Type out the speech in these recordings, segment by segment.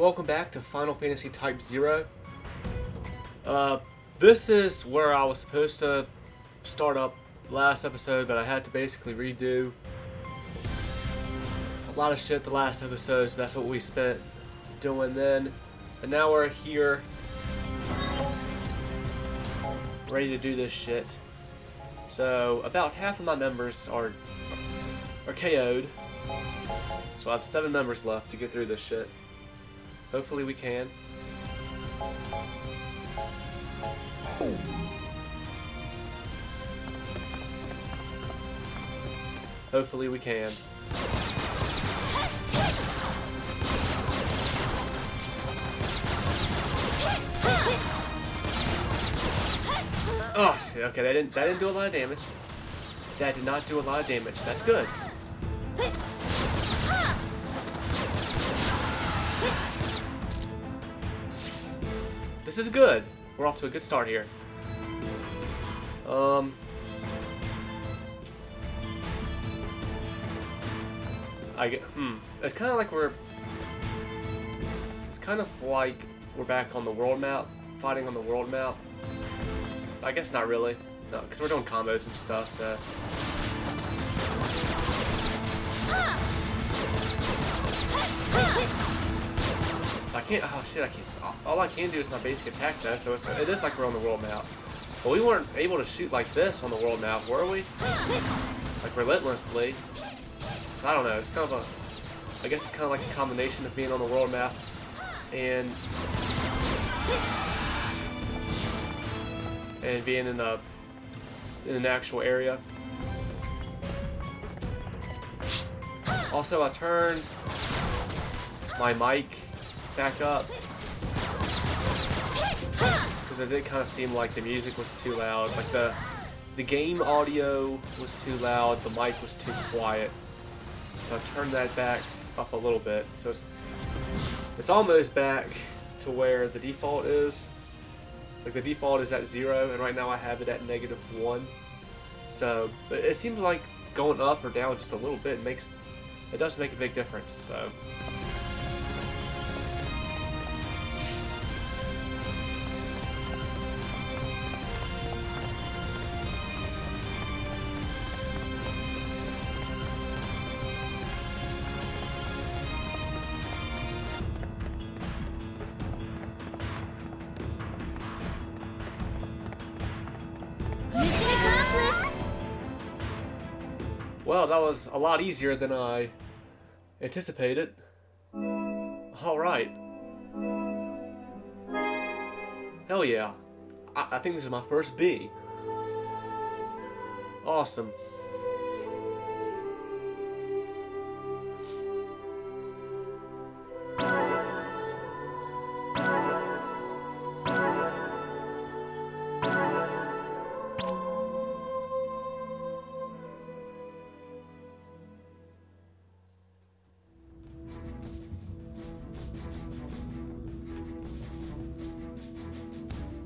welcome back to Final Fantasy Type-0. This is where I was supposed to start up last episode, but I had to basically redo a lot of shit the last episode, so that's what we spent doing then. And now we're here, ready to do this shit. So, about half of my members are KO'd. So I have 7 members left to get through this shit. Hopefully we can. Hopefully we can. Oh shit, okay, that didn't do a lot of damage. That did not do a lot of damage. That's good. This is good. We're off to a good start here. It's kind of like we're back on the world map, fighting on the world map. I guess not really. No, because we're doing combos and stuff, so. I can't, oh shit, I can't, all I can do is my basic attack though, so it is like we're on the world map. But we weren't able to shoot like this on the world map, were we? Like relentlessly. So I don't know, it's kind of I guess it's kind of like a combination of being on the world map and being in an actual area. Also, I turned my mic back up because it did kind of seem like the music was too loud. Like the game audio was too loud, the mic was too quiet. So I turned that back up a little bit. So it's almost back to where the default is. Like the default is at 0, and right now I have it at -1. So it seems like going up or down just a little bit does make a big difference. So. Well, that was a lot easier than I anticipated. Alright. Hell yeah. I think this is my first B. Awesome.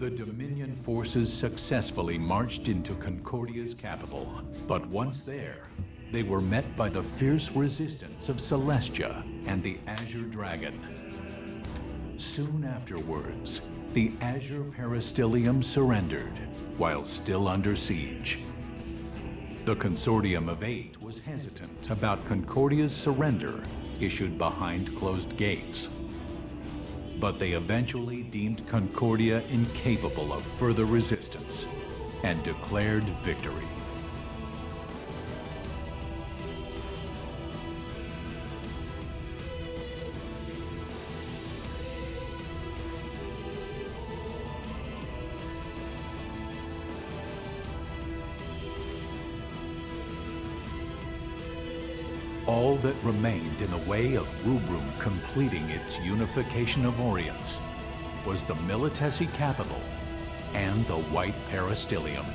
The Dominion forces successfully marched into Concordia's capital, but once there, they were met by the fierce resistance of Celestia and the Azure Dragon. Soon afterwards, the Azure Peristyllium surrendered, while still under siege. The Consortium of 8 was hesitant about Concordia's surrender, issued behind closed gates. But they eventually deemed Concordia incapable of further resistance and declared victory. All that remained in the way of Rubrum completing its unification of Orients was the Militesi capital and the White Peristyllium.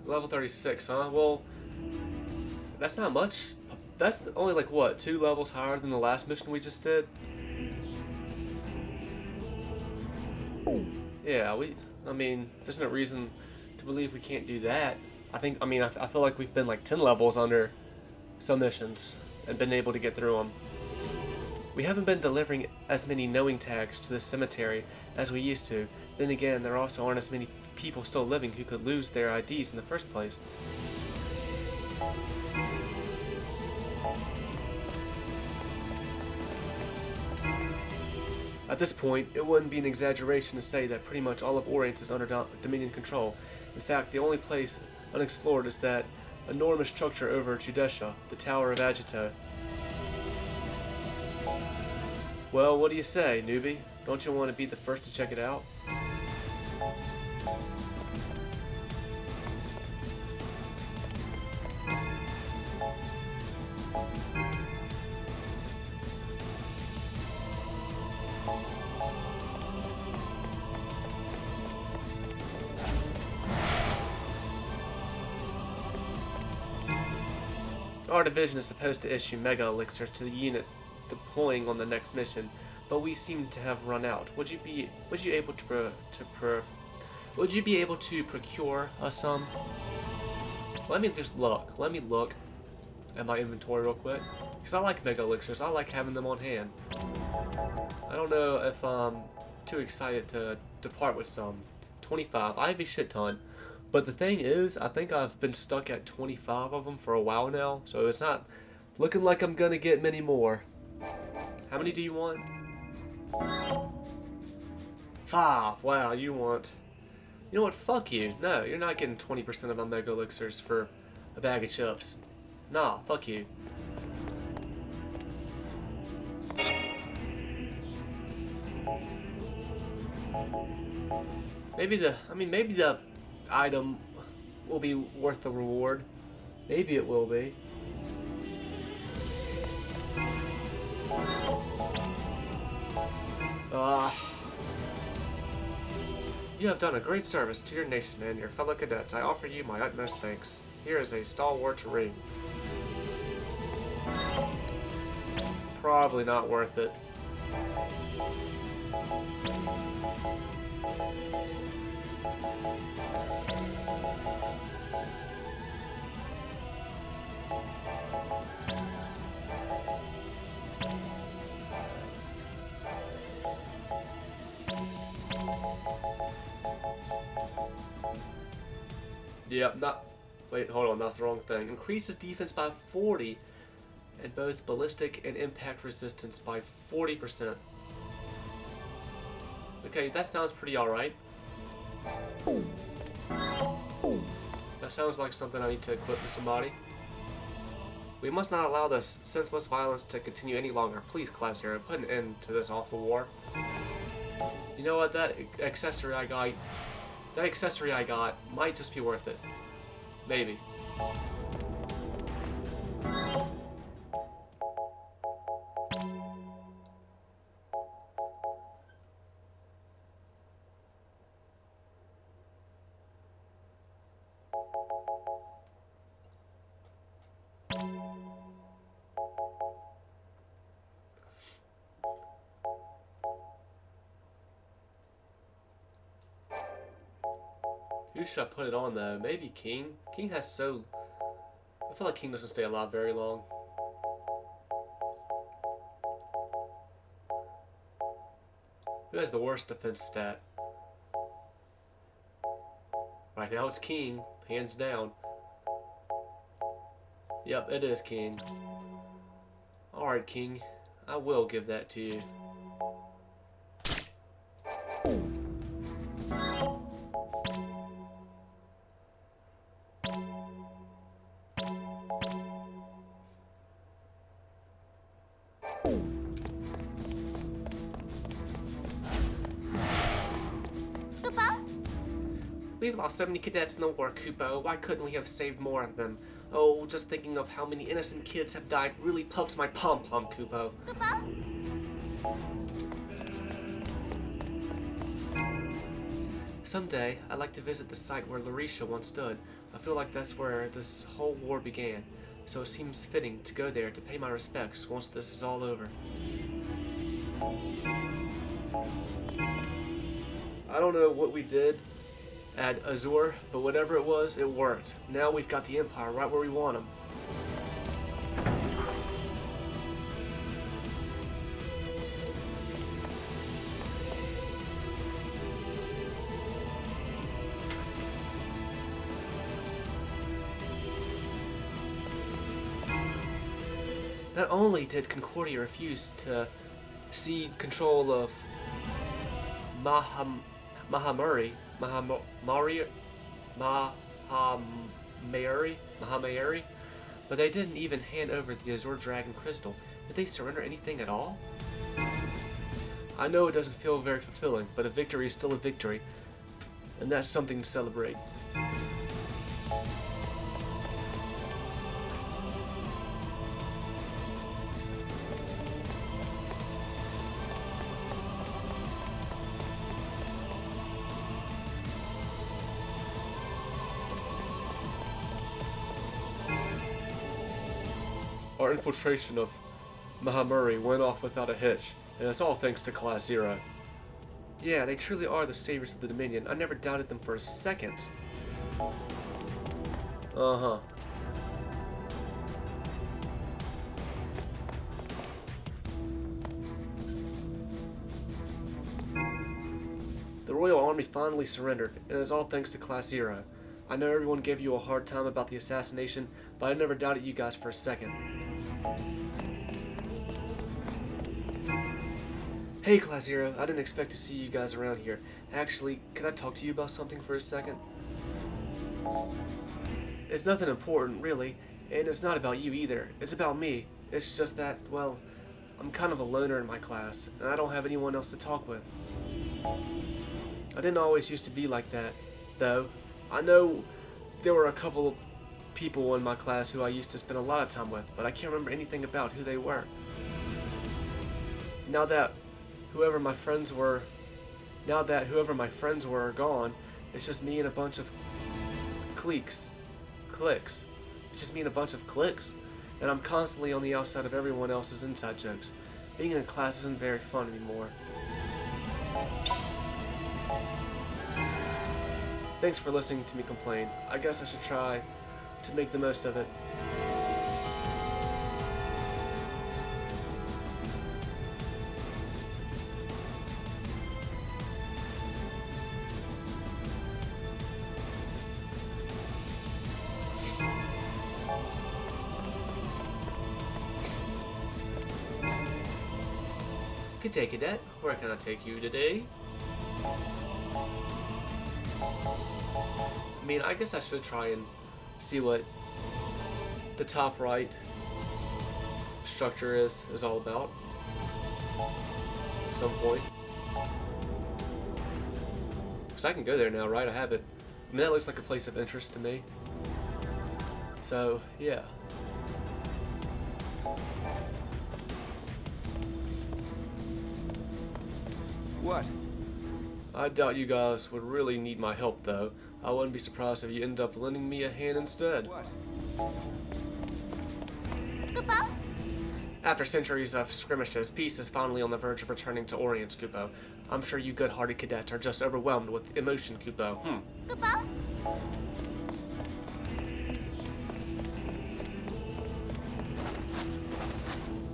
Level 36, huh? Well, that's not much. That's only like what, 2 levels higher than the last mission we just did? Yeah, I mean, there's no reason to believe we can't do that. I mean, I feel like we've been like 10 levels under some missions and been able to get through them. We haven't been delivering as many knowing tags to the cemetery as we used to. Then again, there also aren't as many people still living who could lose their IDs in the first place. At this point, it wouldn't be an exaggeration to say that pretty much all of Orient is under Dominion control. In fact, the only place unexplored is that enormous structure over Judesha, the Tower of Agito. Well, what do you say, newbie? Don't you want to be the first to check it out? Our division is supposed to issue mega elixirs to the units deploying on the next mission, but we seem to have run out. Would you be able to procure us some? Let me just look. Let me look at my inventory real quick, because I like mega elixirs. I like having them on hand. I don't know if I'm too excited to depart with some. 25. I have a shit ton. But the thing is, I think I've been stuck at 25 of them for a while now, so it's not looking like I'm gonna get many more. How many do you want? 5. Wow, you want... You know what? Fuck you. No, you're not getting 20% of my mega elixirs for a bag of chips. Nah, fuck you. Maybe the item will be worth the reward. Maybe it will be. You have done a great service to your nation and your fellow cadets. I offer you my utmost thanks. Here is a stalwart ring. Probably not worth it. Yep, wait, hold on, that's the wrong thing. Increases defense by 40 and both ballistic and impact resistance by 40%. Okay, that sounds pretty alright. That sounds like something I need to equip to somebody. We must not allow this senseless violence to continue any longer. Please, Class 0, put an end to this awful war. You know what, that accessory I got might just be worth it. Maybe. Who should I put it on though? Maybe King? King has so... I feel like King doesn't stay alive very long. Who has the worst defense stat? Right now it's King, hands down. Yep, it is King. Alright, King. I will give that to you. We've lost so many cadets in the war, Kupo. Why couldn't we have saved more of them? Oh, just thinking of how many innocent kids have died really puffs my pom-pom, Kupo. Someday, I'd like to visit the site where Larisha once stood. I feel like that's where this whole war began, so it seems fitting to go there to pay my respects once this is all over. I don't know what we did at Azure, but whatever it was, it worked. Now we've got the Empire right where we want them. Not only did Concordia refuse to cede control of Mahamuri, but they didn't even hand over the Azure Dragon Crystal. Did they surrender anything at all? I know it doesn't feel very fulfilling, but a victory is still a victory, and that's something to celebrate. Our infiltration of Mahamuri went off without a hitch, and it's all thanks to Class 0. Yeah, they truly are the saviors of the Dominion. I never doubted them for a second. Uh-huh. The Royal Army finally surrendered, and it's all thanks to Class 0. I know everyone gave you a hard time about the assassination, but I never doubted you guys for a second. Hey, Class 0, I didn't expect to see you guys around here. Actually, can I talk to you about something for a second? It's nothing important, really, and it's not about you either. It's about me. It's just that, well, I'm kind of a loner in my class, and I don't have anyone else to talk with. I didn't always used to be like that, though. I know there were a couple of people in my class who I used to spend a lot of time with, but I can't remember anything about who they were. Now that whoever my friends were are gone, it's just me and a bunch of cliques. It's just me and a bunch of cliques, and I'm constantly on the outside of everyone else's inside jokes. Being in class isn't very fun anymore. Thanks for listening to me complain. I guess I should try to make the most of it. Good day, Cadet. Where can I take you today? I mean, I guess I should try and see what the top right structure is all about at some point. Because I can go there now, right? I have it. I mean, that looks like a place of interest to me. So, yeah. What? I doubt you guys would really need my help, though. I wouldn't be surprised if you end up lending me a hand instead. What? Kupo? After centuries of skirmishes, peace is finally on the verge of returning to Orient, Kupo. I'm sure you good-hearted cadets are just overwhelmed with emotion, Kupo. Kupo?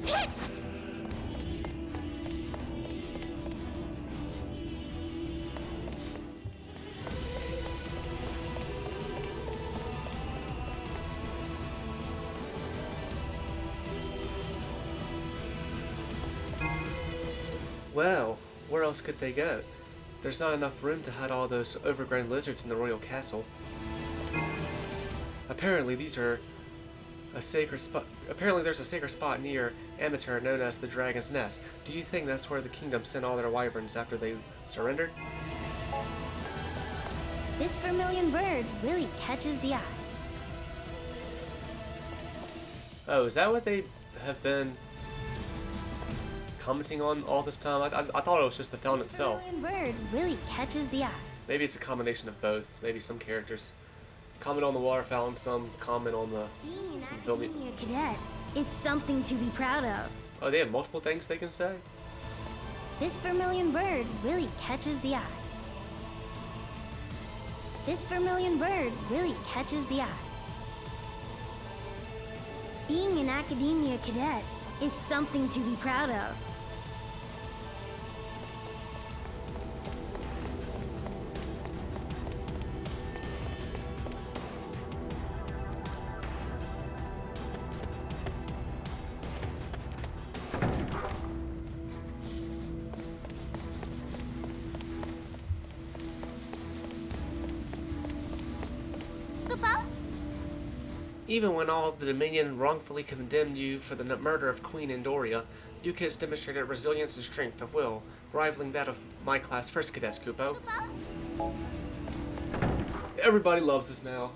Hit! Well, where else could they go? There's not enough room to hide all those overgrown lizards in the royal castle. Apparently, there's a sacred spot near Amateur known as the Dragon's Nest. Do you think that's where the kingdom sent all their wyverns after they surrendered? This vermilion bird really catches the eye. Oh, is that what they have been commenting on all this time? I thought it was just the town itself. This vermilion bird really catches the eye. Maybe it's a combination of both. Maybe some characters Comment on the water fountain, some comment on the Being an building. academia cadet is something to be proud of. Oh, they have multiple things they can say? This vermilion bird really catches the eye. This vermilion bird really catches the eye. Being an academia cadet is something to be proud of. Even when all of the Dominion wrongfully condemned you for the murder of Queen Andoria, you kids demonstrated resilience and strength of will, rivaling that of my class first cadets, Kupo. Everybody loves us now.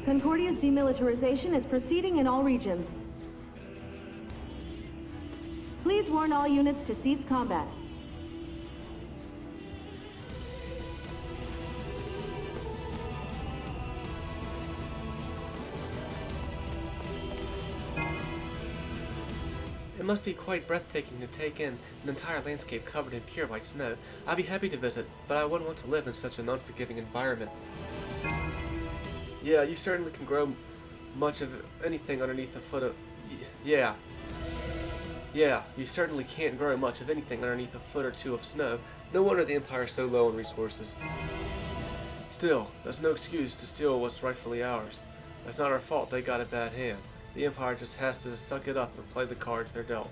Concordia's demilitarization is proceeding in all regions. Please warn all units to cease combat. It must be quite breathtaking to take in an entire landscape covered in pure white snow. I'd be happy to visit, but I wouldn't want to live in such an unforgiving environment. Yeah, you certainly can grow much of anything underneath a foot of... Yeah, you certainly can't grow much of anything underneath a foot or two of snow. No wonder the Empire is so low on resources. Still, that's no excuse to steal what's rightfully ours. It's not our fault they got a bad hand. The Empire just has to suck it up and play the cards they're dealt.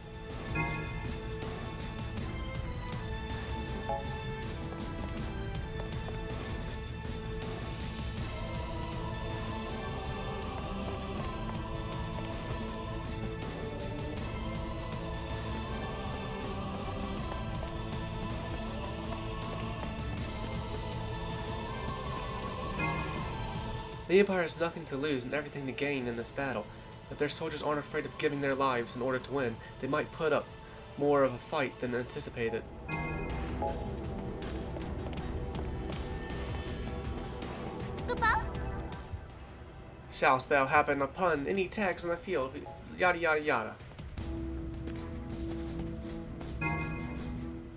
The Empire has nothing to lose and everything to gain in this battle. If their soldiers aren't afraid of giving their lives in order to win, they might put up more of a fight than anticipated. Shallst thou happen upon any tags on the field, yada yada yada.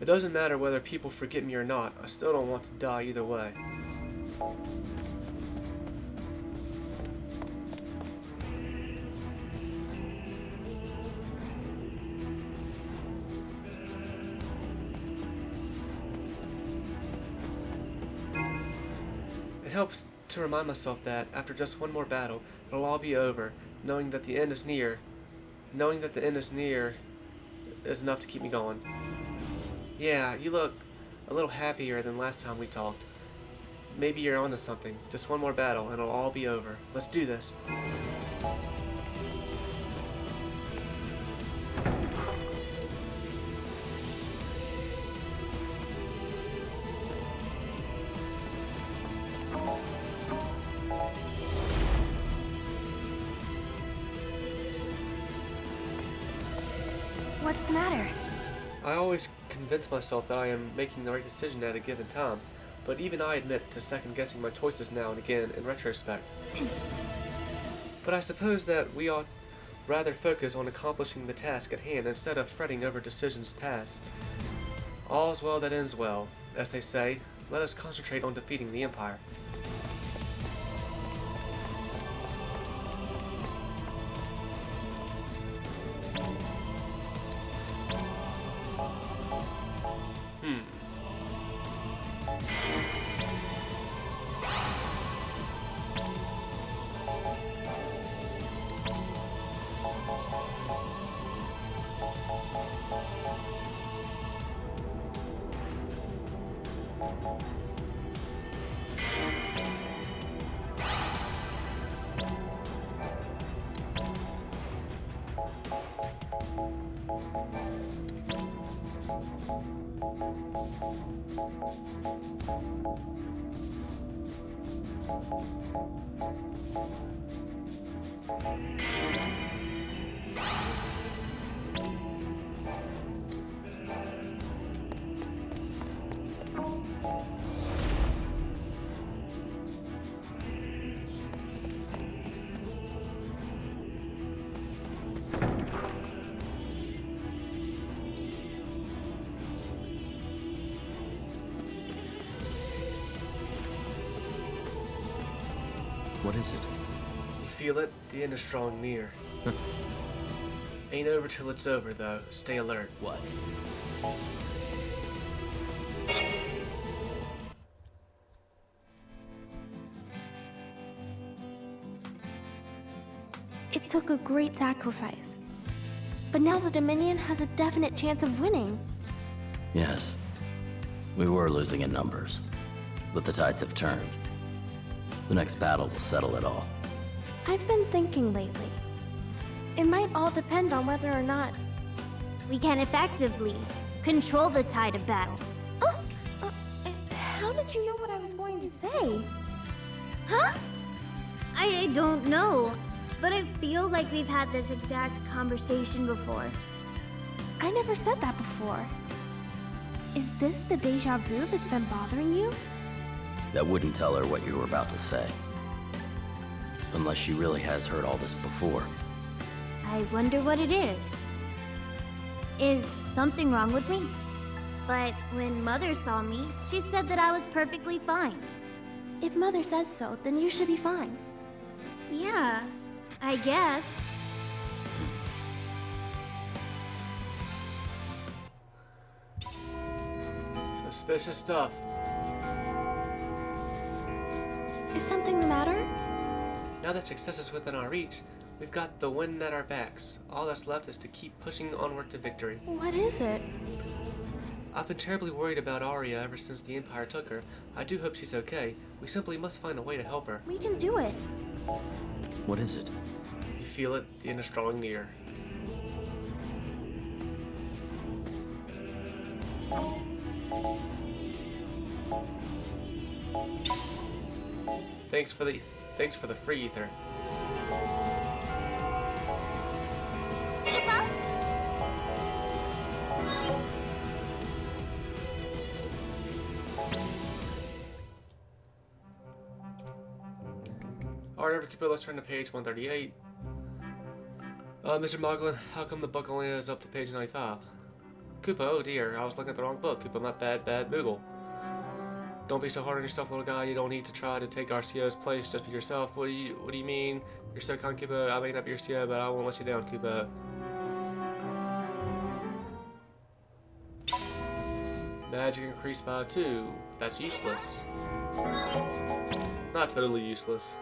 It doesn't matter whether people forget me or not, I still don't want to die either way. It helps to remind myself that, after just one more battle, it'll all be over, knowing that the end is near. Knowing that the end is near is enough to keep me going. Yeah, you look a little happier than last time we talked. Maybe you're onto something. Just one more battle and it'll all be over. Let's do this. What's the matter? I always convince myself that I am making the right decision at a given time, but even I admit to second-guessing my choices now and again in retrospect. But I suppose that we ought rather focus on accomplishing the task at hand instead of fretting over decisions past. All's well that ends well, as they say. Let us concentrate on defeating the Empire. What is it? You feel it? The end is drawing near. Ain't over till it's over, though. Stay alert. What? It took a great sacrifice. But now the Dominion has a definite chance of winning. Yes. We were losing in numbers, but the tides have turned. The next battle will settle it all. I've been thinking lately. It might all depend on whether or not... We can effectively control the tide of battle. How did you know what I was going to say? Huh? I don't know, but I feel like we've had this exact conversation before. I never said that before. Is this the deja vu that's been bothering you? That wouldn't tell her what you were about to say. Unless she really has heard all this before. I wonder what it is. Is something wrong with me? But when Mother saw me, she said that I was perfectly fine. If Mother says so, then you should be fine. Yeah, I guess. Suspicious stuff. Is something the matter? Now that success is within our reach, we've got the wind at our backs. All that's left is to keep pushing onward to victory. What is it? I've been terribly worried about Arya ever since the Empire took her. I do hope she's okay. We simply must find a way to help her. We can do it. What is it? You feel it? The end is drawing near. Thanks for the free ether. Alright, Everkeeper, let's turn to page 138. Mr. Moglin, how come the book only is up to page 95? Koopa, oh dear, I was looking at the wrong book. Koopa, my bad Moogle. Don't be so hard on yourself, little guy. You don't need to try to take RCO's place. Just be yourself. What do you mean? You're so kind, Koopa. I may not be your CO, but I won't let you down, Koopa. Magic increased by 2. That's useless. Not totally useless.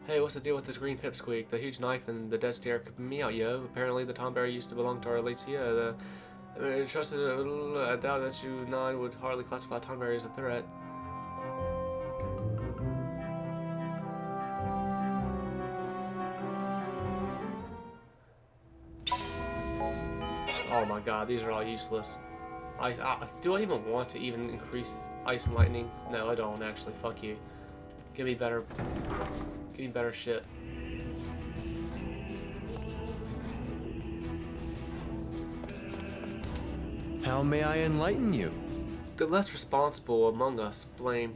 Hey, what's the deal with this green pipsqueak? The huge knife and the dead stare creeping me out, yo. Apparently the Tomberry used to belong to our late CO. I trusted I doubt that you 9 would hardly classify Tomberry as a threat. Oh my god, these are all useless. Do I even want to even increase ice and lightning? No, I don't actually. Fuck you. Give me better shit. How may I enlighten you? The less responsible among us blame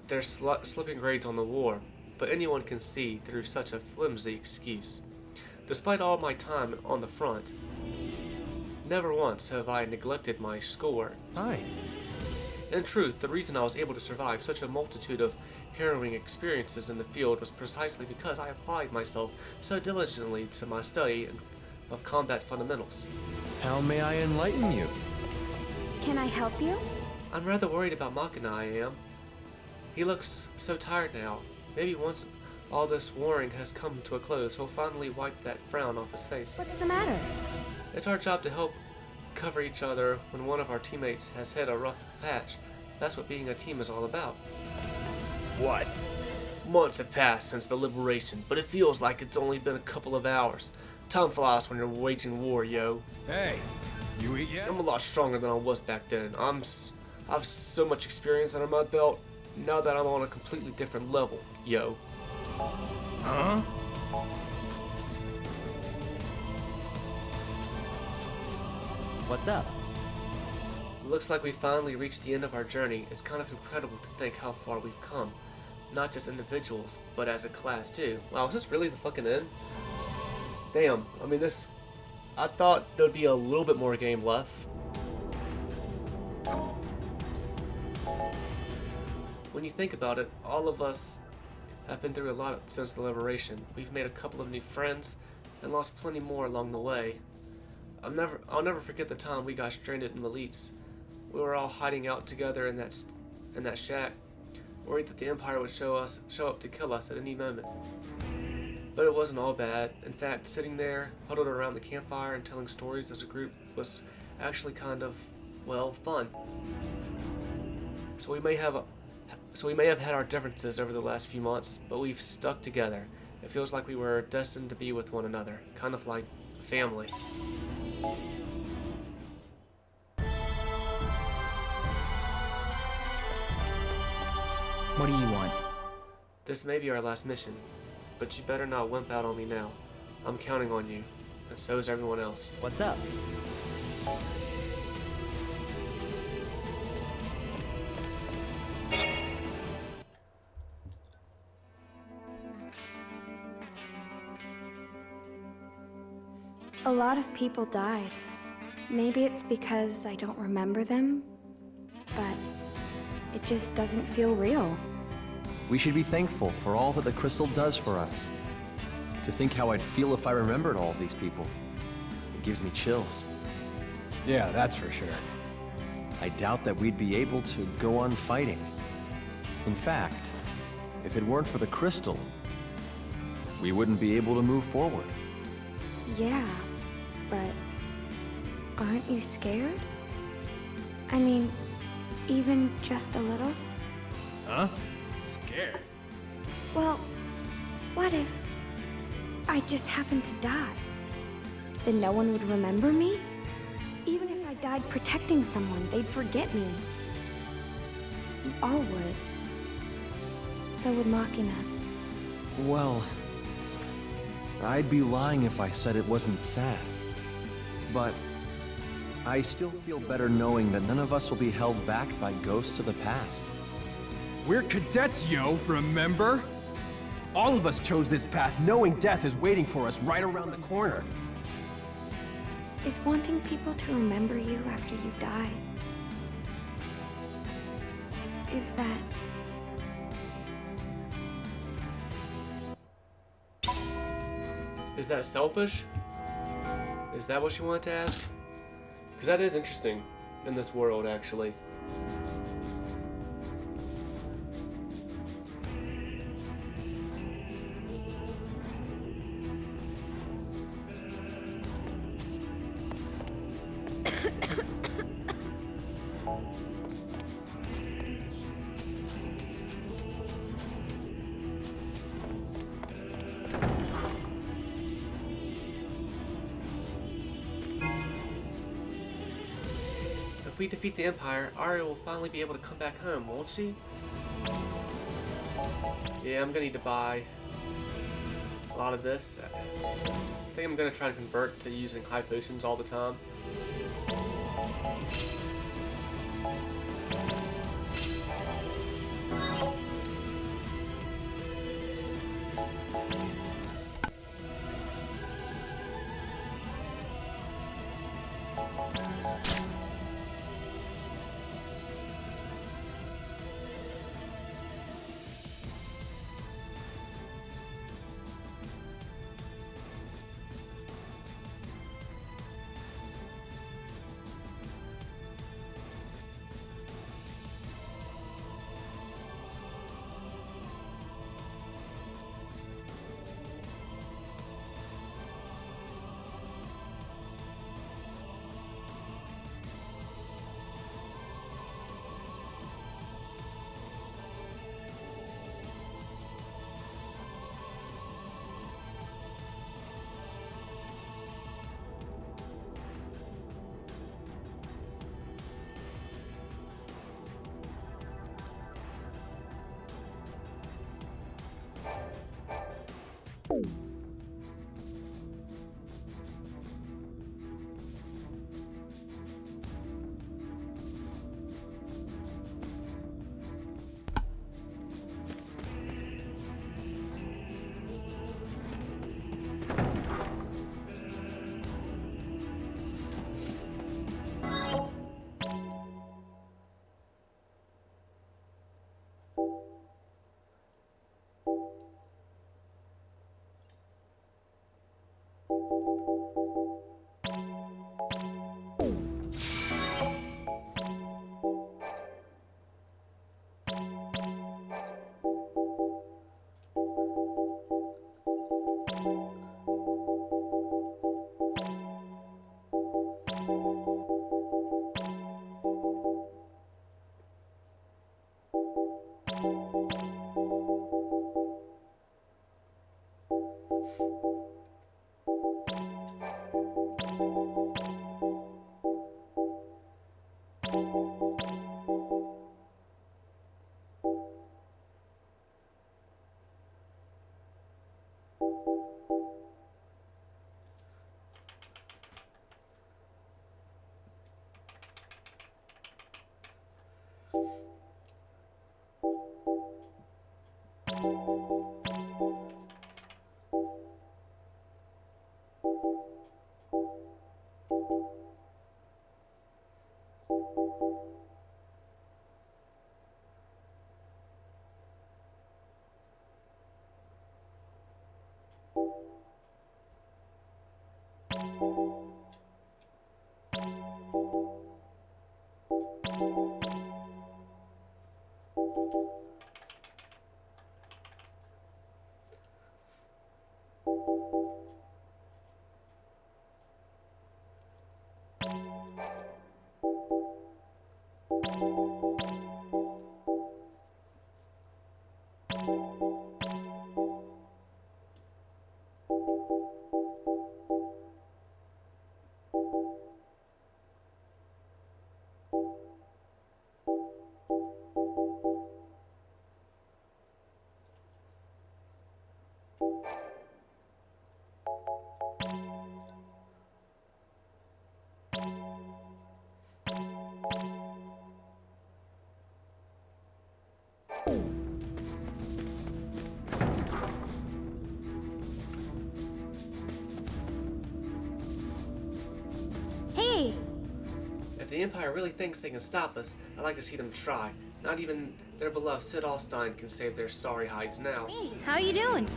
their slipping grades on the war, but anyone can see through such a flimsy excuse. Despite all my time on the front, never once have I neglected my schoolwork. Hi. In truth, the reason I was able to survive such a multitude of harrowing experiences in the field was precisely because I applied myself so diligently to my study of combat fundamentals. How may I enlighten you? Can I help you? I'm rather worried about Machina, I am. He looks so tired now. Maybe once all this warring has come to a close, he'll finally wipe that frown off his face. What's the matter? It's our job to help cover each other when one of our teammates has hit a rough patch. That's what being a team is all about. What? Months have passed since the liberation, but it feels like it's only been a couple of hours. Time flies when you're waging war, yo. Hey, you eat yet? I'm a lot stronger than I was back then. I've so much experience under my belt, now that I'm on a completely different level, yo. Huh? What's up? Looks like we finally reached the end of our journey. It's kind of incredible to think how far we've come. Not just individuals, but as a class too. Wow, is this really the fucking end? Damn, I mean I thought there'd be a little bit more game left. When you think about it, all of us have been through a lot since the liberation. We've made a couple of new friends and lost plenty more along the way. I'll never forget the time we got stranded in Malitz. We were all hiding out together in that shack, worried that the Empire would show up to kill us at any moment. But it wasn't all bad. In fact, sitting there, huddled around the campfire and telling stories as a group was actually kind of, well, fun. So we may have had our differences over the last few months, but we've stuck together. It feels like we were destined to be with one another, kind of like family. What do you want? This may be our last mission, but you better not wimp out on me now. I'm counting on you, and so is everyone else. What's up? A lot of people died. Maybe it's because I don't remember them, but it just doesn't feel real. We should be thankful for all that the crystal does for us. To think how I'd feel if I remembered all of these people. It gives me chills. Yeah, that's for sure. I doubt that we'd be able to go on fighting. In fact, if it weren't for the crystal, we wouldn't be able to move forward. Yeah, but aren't you scared? I mean, even just a little? Huh? Scared? Well, what if I just happened to die? Then no one would remember me? Even if I died protecting someone, they'd forget me. You all would. So would Machina. Well, I'd be lying if I said it wasn't sad. But I still feel better knowing that none of us will be held back by ghosts of the past. We're cadets, yo, remember? All of us chose this path knowing death is waiting for us right around the corner. Is wanting people to remember you after you die, is that... Is that selfish? Is that what you wanted to ask? Because that is interesting in this world, actually. If we defeat the Empire, Arya will finally be able to come back home, won't she? Yeah, I'm gonna need to buy a lot of this. I think I'm gonna try and convert to using high potions all the time. Hey! If the Empire really thinks they can stop us, I'd like to see them try. Not even their beloved Sid Alstein can save their sorry hides now. Hey, how you doing?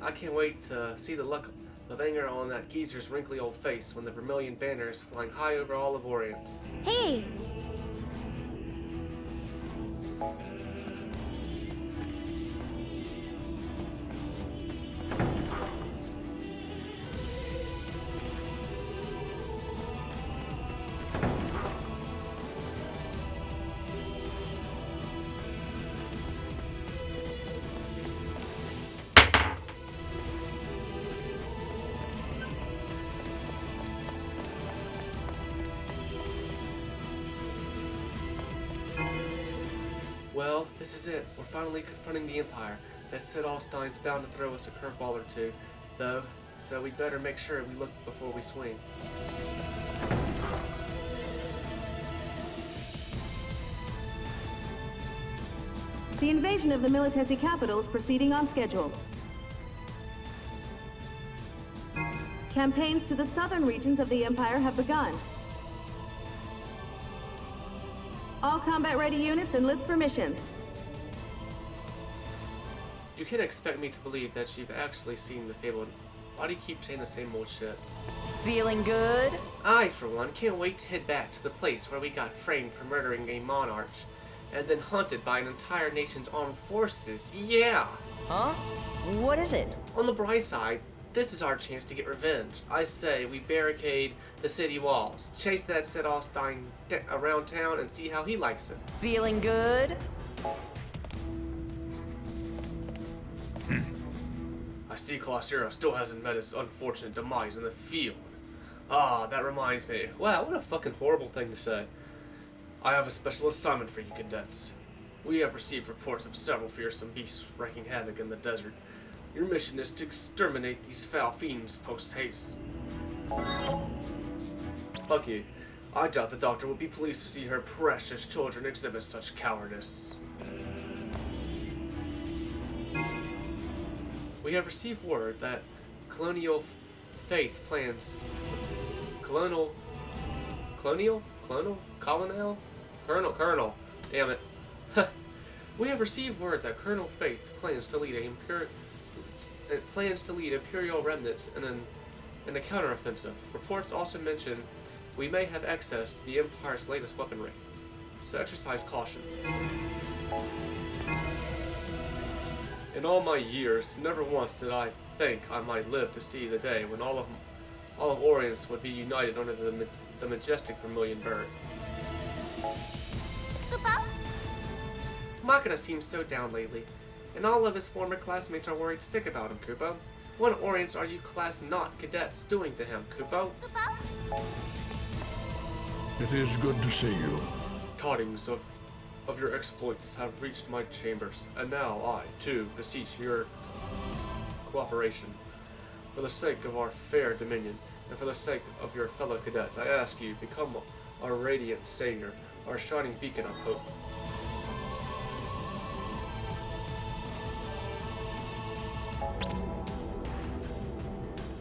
I can't wait to see the look of anger on that geezer's wrinkly old face when the Vermilion banner is flying high over all of Orient. Hey! Well, this is it. We're finally confronting the Empire. That Sid Alstein's bound to throw us a curveball or two, though, so we'd better make sure we look before we swing. The invasion of the Militesi capital is proceeding on schedule. Campaigns to the southern regions of the Empire have begun. All combat-ready units enlist for missions. You can't expect me to believe that you've actually seen the fabled. Why do you keep saying the same old shit? Feeling good? I, for one, can't wait to head back to the place where we got framed for murdering a monarch, and then hunted by an entire nation's armed forces. Yeah! Huh? What is it? On the bright side, this is our chance to get revenge. I say we barricade the city walls, chase that Sid Alstein around town, and see how he likes it. Feeling good? I see Colosseum still hasn't met his unfortunate demise in the field. Ah, that reminds me. Wow, what a fucking horrible thing to say. I have a special assignment for you cadets. We have received reports of several fearsome beasts wreaking havoc in the desert. Your mission is to exterminate these foul fiends post-haste. Fuck you. I doubt the doctor would be pleased to see her precious children exhibit such cowardice. We have received word that Colonial damn it. We have received word that Colonel Faith plans to lead Imperial remnants in an in the counteroffensive. Reports also mention we may have access to the Empire's latest weaponry, so exercise caution. In all my years, never once did I think I might live to see the day when all of Orience would be united under the majestic Vermilion Bird. Makina seems so down lately, and all of his former classmates are worried sick about him, Kupo. What Orience are you class not cadets doing to him, Kupo? It is good to see you. Tidings of your exploits have reached my chambers, and now I, too, beseech your cooperation. For the sake of our fair dominion, and for the sake of your fellow cadets, I ask you, become our radiant savior, our shining beacon of hope.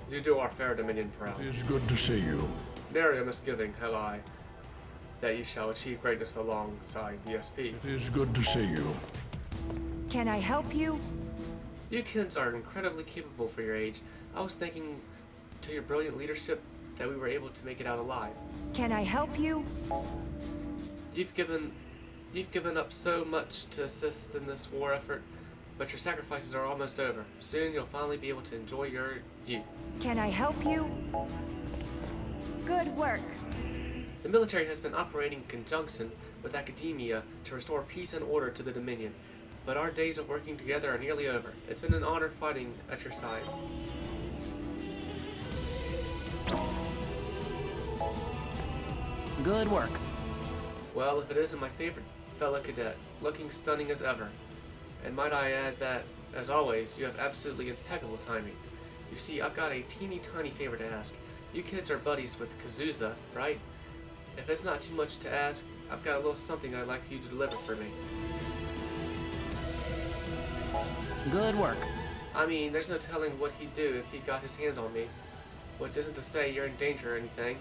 You do our fair dominion proud. It is good to see you. Nary a misgiving have I that you shall achieve greatness alongside the SP. It is good to see you. Can I help you? You kids are incredibly capable for your age. I was thinking to your brilliant leadership that we were able to make it out alive. Can I help you? You've given up so much to assist in this war effort, but your sacrifices are almost over. Soon you'll finally be able to enjoy your youth. Can I help you? Good work. The military has been operating in conjunction with academia to restore peace and order to the Dominion, but our days of working together are nearly over. It's been an honor fighting at your side. Good work. Well, if it isn't my favorite fellow cadet, looking stunning as ever. And might I add that, as always, you have absolutely impeccable timing. You see, I've got a teeny tiny favor to ask. You kids are buddies with Kazuza, right? If it's not too much to ask, I've got a little something I'd like you to deliver for me. Good work. I mean, there's no telling what he'd do if he got his hands on me. Which isn't to say you're in danger or anything.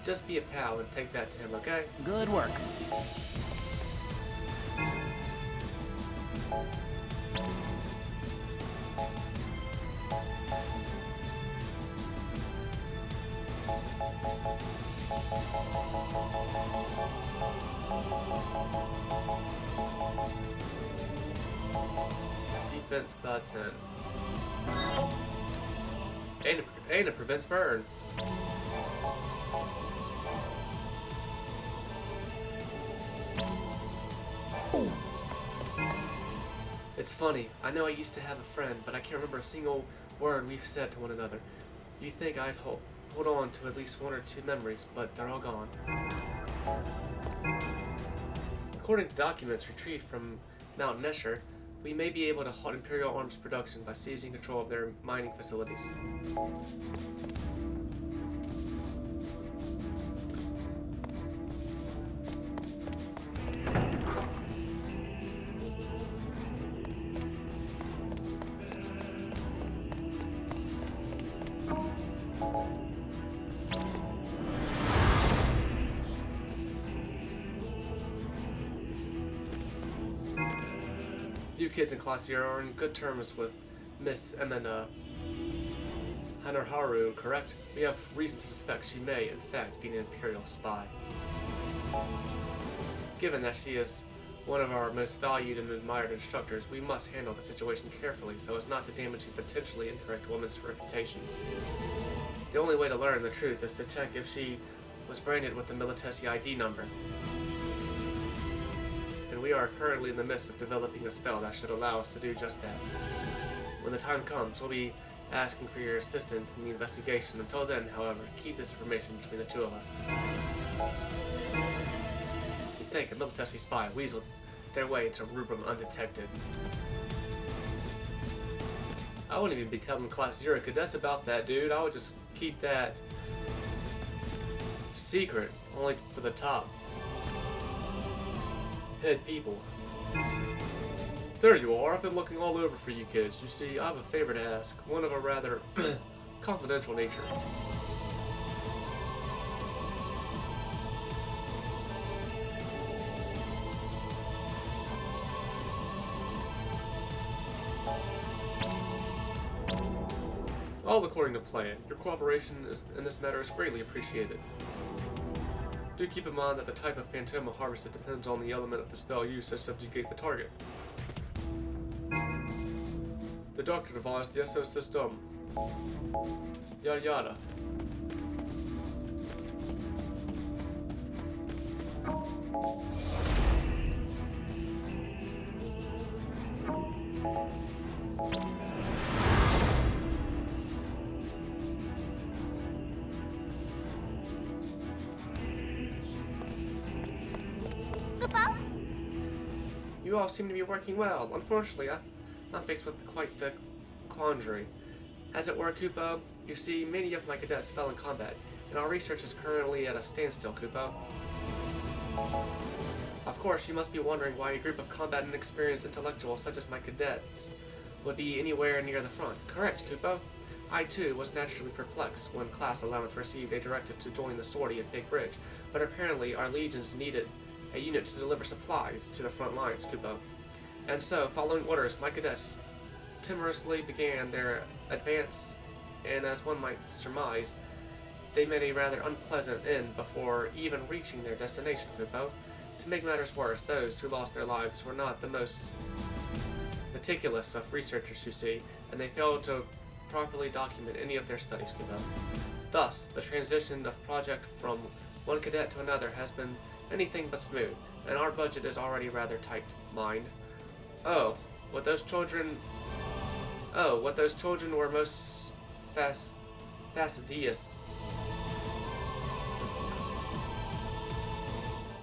Just be a pal and take that to him, okay? Good work. Defense by 10. And it prevents burn. It's funny, I know I used to have a friend, but I can't remember a single word we've said to one another. You think I'd hold on to at least one or two memories, but they're all gone. According to documents retrieved from Mount Nesher, we may be able to halt Imperial Arms production by seizing control of their mining facilities. You kids in Class 0 are in good terms with Miss Emina Hanaharu, correct? We have reason to suspect she may, in fact, be an Imperial spy. Given that she is one of our most valued and admired instructors, we must handle the situation carefully so as not to damage a potentially incorrect woman's reputation. The only way to learn the truth is to check if she was branded with the Militesi ID number. We are currently in the midst of developing a spell that should allow us to do just that. When the time comes, we'll be asking for your assistance in the investigation. Until then, however, keep this information between the two of us. You'd think a Militesi spy weaseled their way into Rubrum undetected. I wouldn't even be telling Class 0 cadets about that, dude. I would just keep that secret, only for the top head people. There you are. I've been looking all over for you kids. You see, I have a favor to ask, one of a rather confidential nature. All according to plan. Your cooperation in this matter is greatly appreciated. Do keep in mind that the type of Phantoma harvested depends on the element of the spell used to subjugate the target. The doctor devised the SO system. Yada yada. You all seem to be working well. Unfortunately, I'm faced with quite the quandary. As it were, Kupo, you see, many of my cadets fell in combat, and our research is currently at a standstill, Kupo. Of course, you must be wondering why a group of combat and experienced intellectuals such as my cadets would be anywhere near the front. Correct, Kupo. I, too, was naturally perplexed when Class 11th received a directive to join the sortie at Big Bridge, but apparently our legions needed a unit to deliver supplies to the front lines, Kupo. And so, following orders, my cadets timorously began their advance, and as one might surmise, they met a rather unpleasant end before even reaching their destination, Kupo. To make matters worse, those who lost their lives were not the most meticulous of researchers, you see, and they failed to properly document any of their studies, Kupo. Thus, the transition of project from one cadet to another has been anything but smooth, and our budget is already rather tight, mind. What those children were most fastidious.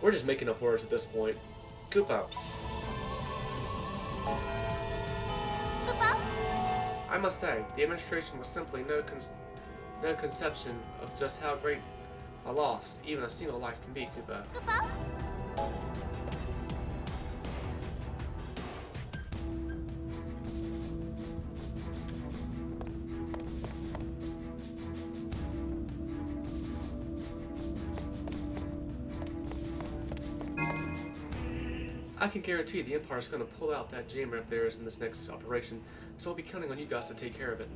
We're just making up words at this point. Kupo. Kupo? I must say, the administration was simply no conception of just how great a loss even a single life can be, Kupo. Kupo? I can guarantee the Empire's going to pull out that jammer of theirs in this next operation, so I'll be counting on you guys to take care of it.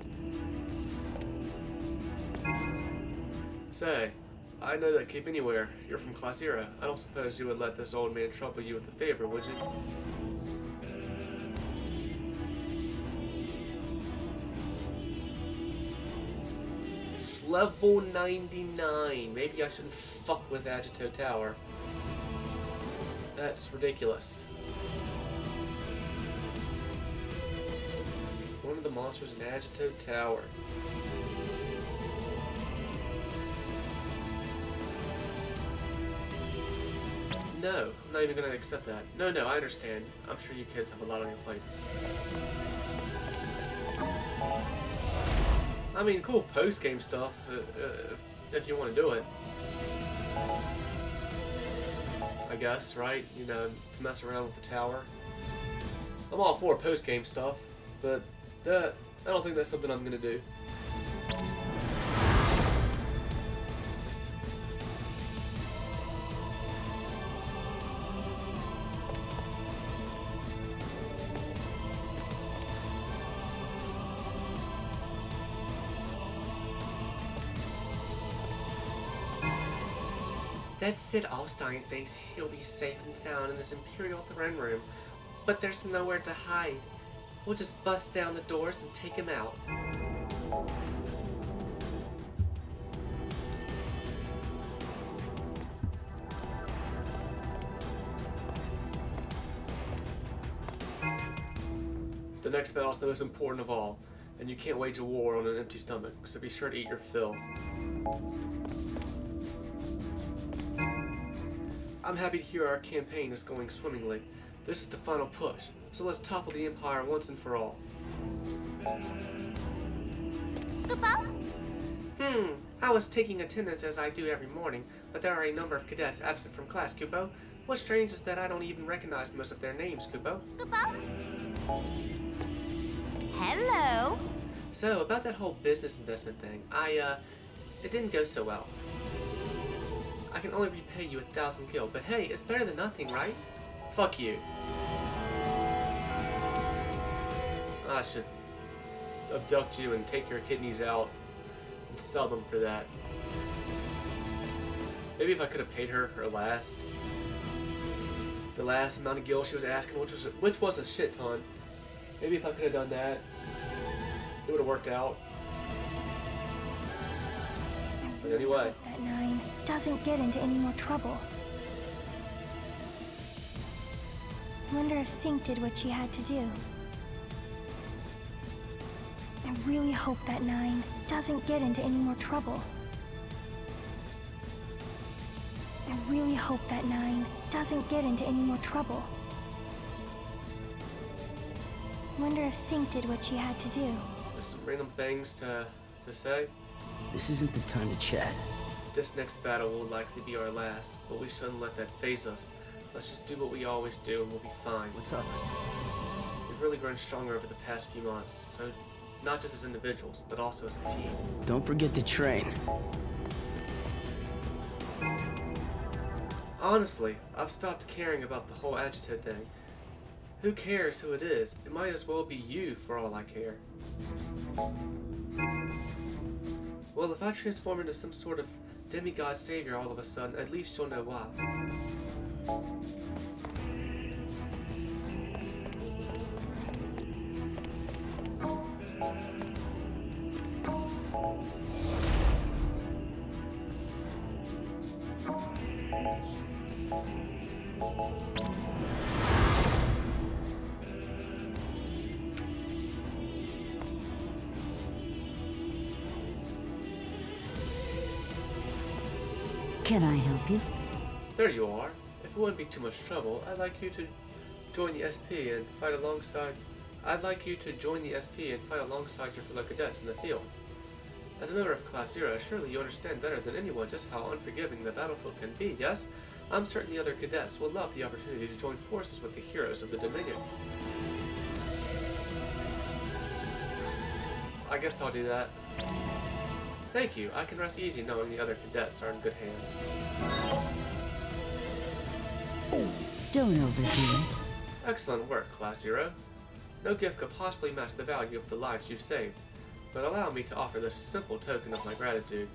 Say, I know that Cape Anywhere. You're from Class 0. I don't suppose you would let this old man trouble you with a favor, would you? Level 99. Maybe I shouldn't fuck with Agito Tower. That's ridiculous. One of the monsters in Agito Tower. No, I'm not even gonna accept that. No, I understand. I'm sure you kids have a lot on your plate. I mean, cool post-game stuff, if you want to do it. I guess, right? You know, to mess around with the tower. I'm all for post-game stuff, but I don't think that's something I'm gonna do. That Sid Alstein thinks he'll be safe and sound in his Imperial throne room, but there's nowhere to hide. We'll just bust down the doors and take him out. The next battle's the most important of all, and you can't wage a war on an empty stomach, so be sure to eat your fill. I'm happy to hear our campaign is going swimmingly. This is the final push, so let's topple the Empire once and for all. Kupo? I was taking attendance as I do every morning, but there are a number of cadets absent from class, Kupo. What's strange is that I don't even recognize most of their names, Kupo. Kupo? Hello. So, about that whole business investment thing, it didn't go so well. I can only repay you 1,000 gil, but hey, it's better than nothing, right? Fuck you. I abduct you and take your kidneys out and sell them for that. Maybe if I could have paid her the last amount of gil she was asking, which was a shit ton. Maybe if I could have done that, it would have worked out. But anyway. That 9 doesn't get into any more trouble. Wonder if Sync did what she had to do. I really hope that 9 doesn't get into any more trouble. I really hope that 9 doesn't get into any more trouble. Wonder if Sync did what she had to do. Just some random things to say. This isn't the time to chat. This next battle will likely be our last, but we shouldn't let that faze us. Let's just do what we always do and we'll be fine. What's up? We've really grown stronger over the past few months, so not just as individuals, but also as a team. Don't forget to train. Honestly, I've stopped caring about the whole Agita thing. Who cares who it is? It might as well be you for all I care. Well, if I transform into some sort of demigod savior all of a sudden, at least you'll know why. Can I help you? There you are. If it wouldn't be too much trouble, I'd like you to join the SP and fight alongside. I'd like you to join the SP and fight alongside your fellow cadets in the field. As a member of Class 0, surely you understand better than anyone just how unforgiving the battlefield can be, yes? I'm certain the other cadets will love the opportunity to join forces with the heroes of the Dominion. I guess I'll do that. Thank you. I can rest easy knowing the other cadets are in good hands. Don't overdo it. Excellent work, Class 0. No gift could possibly match the value of the lives you've saved, but allow me to offer this simple token of my gratitude.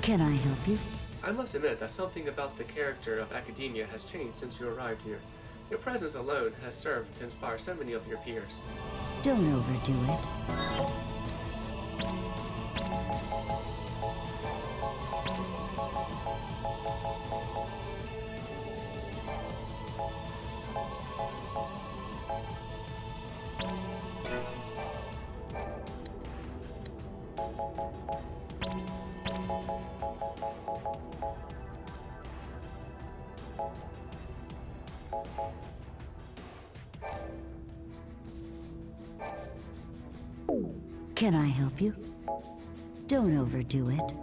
Can I help you? I must admit that something about the character of Academia has changed since you arrived here. Your presence alone has served to inspire so many of your peers. Don't overdo it. Can I help you? Don't overdo it.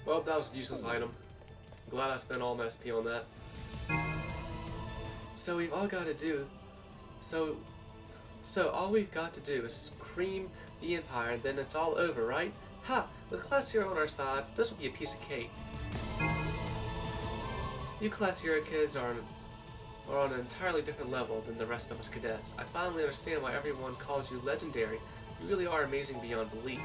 Well, that was a useless item. I'm glad I spent all my SP on that. So we've all got to do... So all we've got to do is scream the Empire and then it's all over, right? Ha! With Class 0 on our side, this will be a piece of cake. You Class 0 kids are on an entirely different level than the rest of us cadets. I finally understand why everyone calls you legendary You really are amazing beyond belief.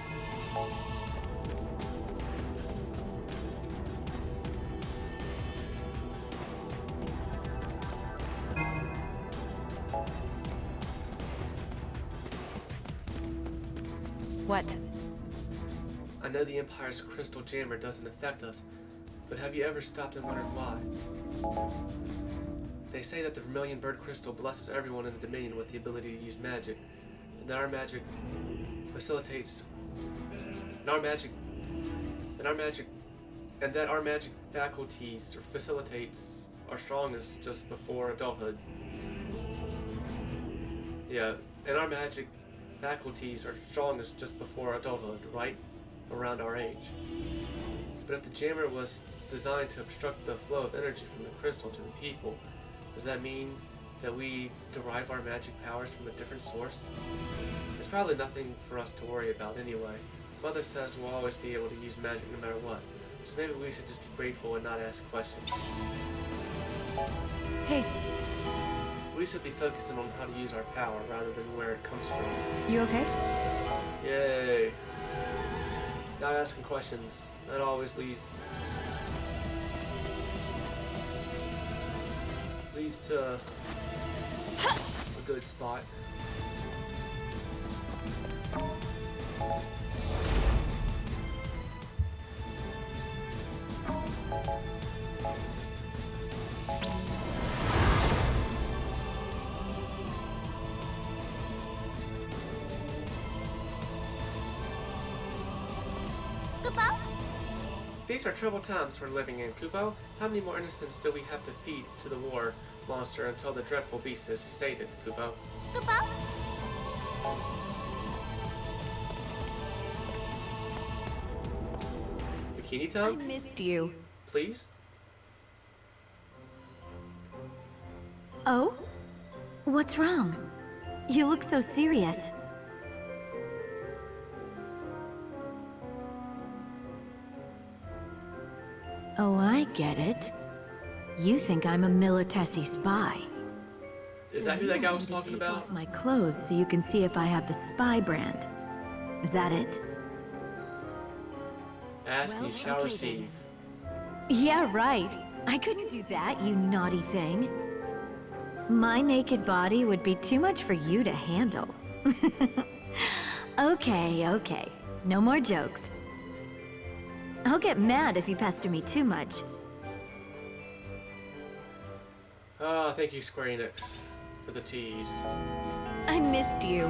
What? I know the Empire's crystal jammer doesn't affect us, but have you ever stopped and wondered why? They say that the Vermilion Bird Crystal blesses everyone in the Dominion with the ability to use magic, and that our magic facilitates, and that our magic faculties facilitates our strongest just before adulthood. Yeah, and our magic faculties are strongest just before adulthood, right around our age. But if the jammer was designed to obstruct the flow of energy from the crystal to the people, does that mean that we derive our magic powers from a different source? There's probably nothing for us to worry about anyway. Mother says we'll always be able to use magic no matter what, so maybe we should just be grateful and not ask questions. Hey. We should be focusing on how to use our power rather than where it comes from. You okay? Yay. Not asking questions. That always leads to a good spot. These are troubled times we're living in, Kupo. How many more innocents do we have to feed to the war monster until the dreadful beast is sated, Kupo? Bikini time? I missed you. Please? Oh? What's wrong? You look so serious. Oh, I get it. You think I'm a Militesi spy. Is that who that guy was talking Take about? off my clothes so you can see if I have the spy brand. Is that it? Ask and you shall okay receive. Yeah, right. I couldn't do that, you naughty thing. My naked body would be too much for you to handle. Okay. No more jokes. I'll get mad if you pester me too much. Ah, thank you, Square Enix, for the tease. I missed you.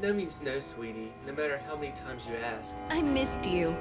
No means no, sweetie, no matter how many times you ask. I missed you.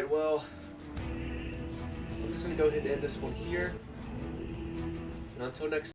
Alright, well, I'm just going to go ahead and end this one here. And until next